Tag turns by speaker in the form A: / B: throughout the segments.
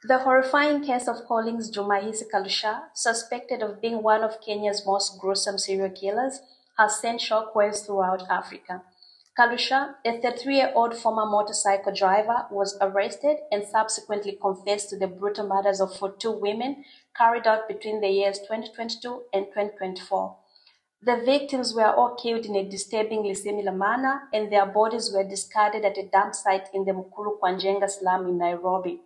A: The horrifying case of Collins Jumaisi Kalusha, suspected of being one of Kenya's most gruesome serial killers, has sent shockwaves throughout Africa. Kalusha, a 33-year-old former motorcycle driver, was arrested and subsequently confessed to the brutal murders of 42 women carried out between the years 2022 and 2024. The victims were all killed in a disturbingly similar manner, and their bodies were discarded at a dump site in the Mukuru Kwa Njenga slum in Nairobi.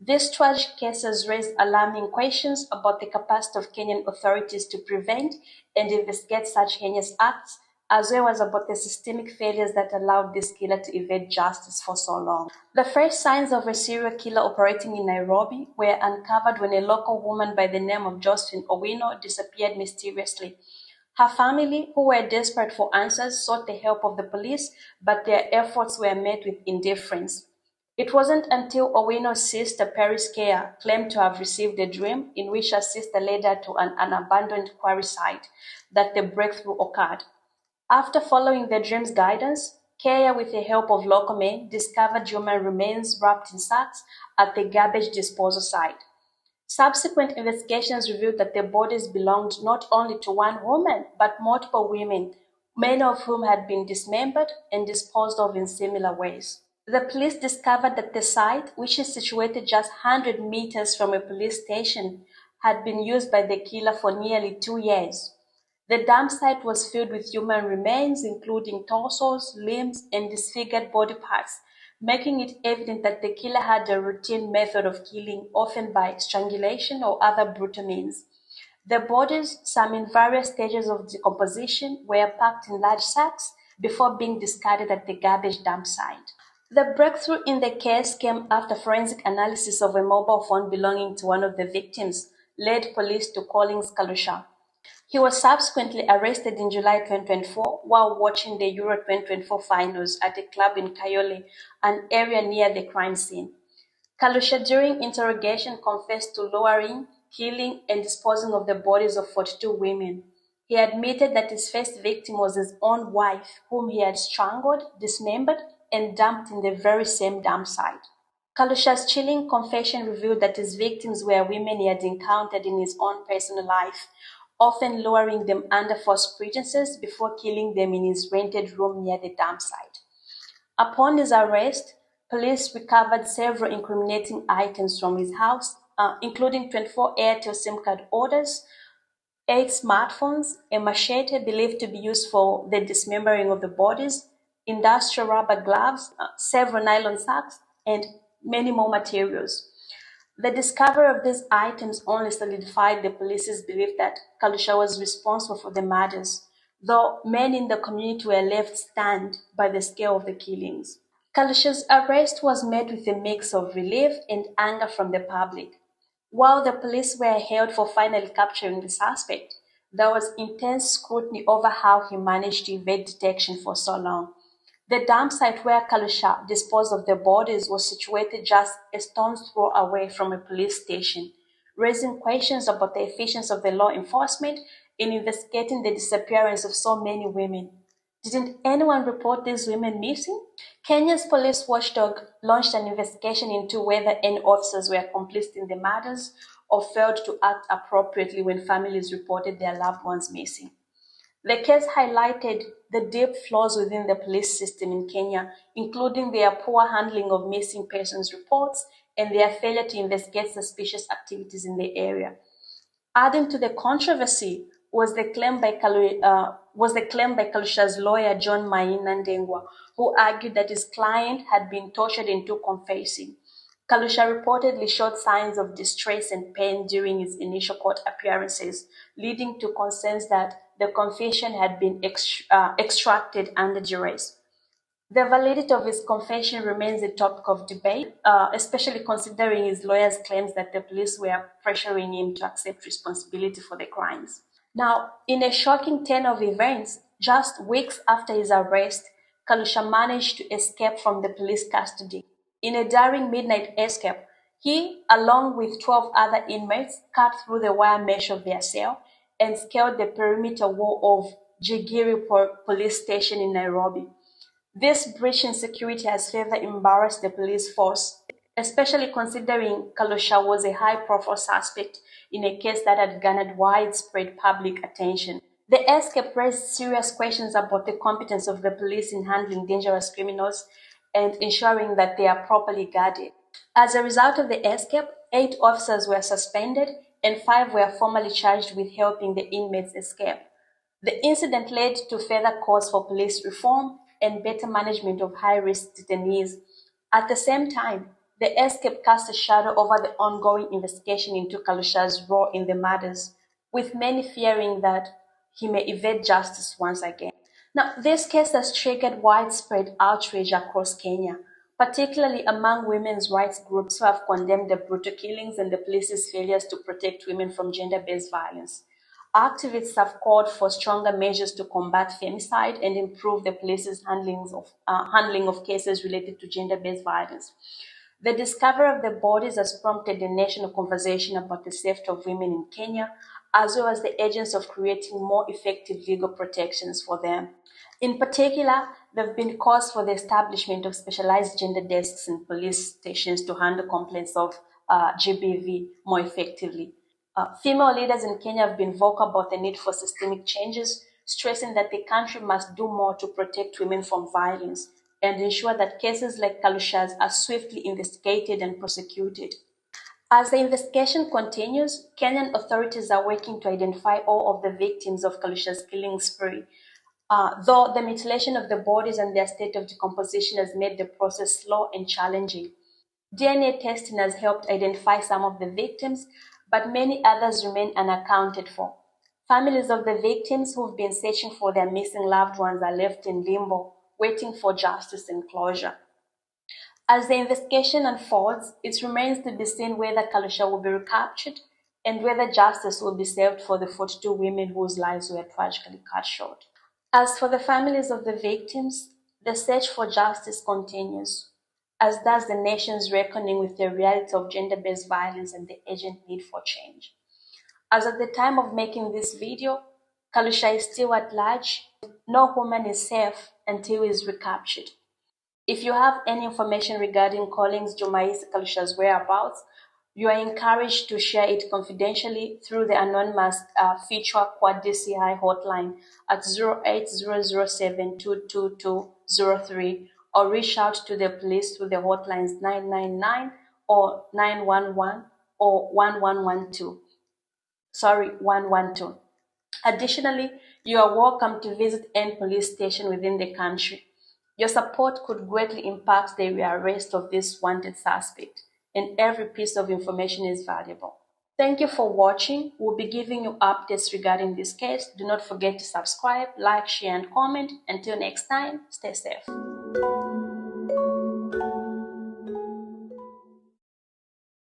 A: These tragic cases raise alarming questions about the capacity of Kenyan authorities to prevent and investigate such heinous acts, as well as about the systemic failures that allowed this killer to evade justice for so long. The first signs of a serial killer operating in Nairobi were uncovered when a local woman by the name of Josephine Owino disappeared mysteriously. Her family, who were desperate for answers, sought the help of the police, but their efforts were met with indifference. It wasn't until Owino's sister, Paris Kea, claimed to have received a dream in which her sister led her to an abandoned quarry site that the breakthrough occurred. After following the dream's guidance, Kea, with the help of local men, discovered human remains wrapped in sacks at the garbage disposal site. Subsequent investigations revealed that the bodies belonged not only to one woman, but multiple women, many of whom had been dismembered and disposed of in similar ways. The police discovered that the site, which is situated just 100 meters from a police station, had been used by the killer for nearly 2 years. The dump site was filled with human remains, including torsos, limbs, and disfigured body parts, making it evident that the killer had a routine method of killing, often by strangulation or other brutal means. The bodies, some in various stages of decomposition, were packed in large sacks before being discarded at the garbage dump site. The breakthrough in the case came after forensic analysis of a mobile phone belonging to one of the victims led police to Collins Kalusha. He was subsequently arrested in July 2024 while watching the Euro 2024 finals at a club in Kayole, an area near the crime scene. Kalusha, during interrogation, confessed to lowering, killing, and disposing of the bodies of 42 women. He admitted that his first victim was his own wife, whom he had strangled, dismembered, and dumped in the very same dump site. Kalusha's chilling confession revealed that his victims were women he had encountered in his own personal life, often luring them under false pretenses before killing them in his rented room near the dump site. Upon his arrest, police recovered several incriminating items from his house, including 24 Airtel SIM card orders, 8 smartphones, a machete believed to be used for the dismembering of the bodies, industrial rubber gloves, several nylon sacks, and many more materials. The discovery of these items only solidified the police's belief that Kalusha was responsible for the murders, though many in the community were left stunned by the scale of the killings. Kalusha's arrest was met with a mix of relief and anger from the public. While the police were held for finally capturing the suspect, there was intense scrutiny over how he managed to evade detection for so long. The dump site where Kalusha disposed of the bodies was situated just a stone's throw away from a police station, raising questions about the efficiency of the law enforcement in investigating the disappearance of so many women. Didn't anyone report these women missing? Kenya's police watchdog launched an investigation into whether any officers were complicit in the murders or failed to act appropriately when families reported their loved ones missing. The case highlighted the deep flaws within the police system in Kenya, including their poor handling of missing persons reports and their failure to investigate suspicious activities in the area. Adding to the controversy was the claim by Kalusha's lawyer, John Maina Ndengwa, who argued that his client had been tortured into confessing. Kalusha reportedly showed signs of distress and pain during his initial court appearances, leading to concerns that the confession had been extracted under duress. The validity of his confession remains a topic of debate, especially considering his lawyer's claims that the police were pressuring him to accept responsibility for the crimes. Now, in a shocking turn of events, just weeks after his arrest, Kalusha managed to escape from the police custody. In a daring midnight escape, he, along with 12 other inmates, cut through the wire mesh of their cell and scaled the perimeter wall of Jigiri police station in Nairobi. This breach in security has further embarrassed the police force, especially considering Kalusha was a high-profile suspect in a case that had garnered widespread public attention. The escape raised serious questions about the competence of the police in handling dangerous criminals and ensuring that they are properly guarded. As a result of the escape, 8 officers were suspended and 5 were formally charged with helping the inmates escape. The incident led to further calls for police reform and better management of high-risk detainees. At the same time, the escape cast a shadow over the ongoing investigation into Kalusha's role in the murders, with many fearing that he may evade justice once again. Now, this case has triggered widespread outrage across Kenya, particularly among women's rights groups who have condemned the brutal killings and the police's failures to protect women from gender-based violence. Activists have called for stronger measures to combat femicide and improve the police's handling of cases related to gender-based violence. The discovery of the bodies has prompted a national conversation about the safety of women in Kenya, as well as the urgency of creating more effective legal protections for them. In particular, there have been calls for the establishment of specialized gender desks in police stations to handle complaints of GBV more effectively. Female leaders in Kenya have been vocal about the need for systemic changes, stressing that the country must do more to protect women from violence and ensure that cases like Kalusha's are swiftly investigated and prosecuted. As the investigation continues, Kenyan authorities are working to identify all of the victims of Kalusha's killing spree, though the mutilation of the bodies and their state of decomposition has made the process slow and challenging. DNA testing has helped identify some of the victims, but many others remain unaccounted for. Families of the victims who've been searching for their missing loved ones are left in limbo, waiting for justice and closure. As the investigation unfolds, it remains to be seen whether Kalusha will be recaptured and whether justice will be served for the 42 women whose lives were tragically cut short. As for the families of the victims, the search for justice continues, as does the nation's reckoning with the reality of gender-based violence and the urgent need for change. As at the time of making this video, Kalusha is still at large. No woman is safe until he is recaptured. If you have any information regarding Collins Jumaisi Kalusha's whereabouts, you are encouraged to share it confidentially through the anonymous Mukuru Kwa DCI hotline at 0800722203 or reach out to the police through the hotlines 999 or 911 or 1112. 112. Additionally, you are welcome to visit any police station within the country. Your support could greatly impact the rearrest of this wanted suspect, and every piece of information is valuable. Thank you for watching. We'll be giving you updates regarding this case. Do not forget to subscribe, like, share, and comment. Until next time, stay safe.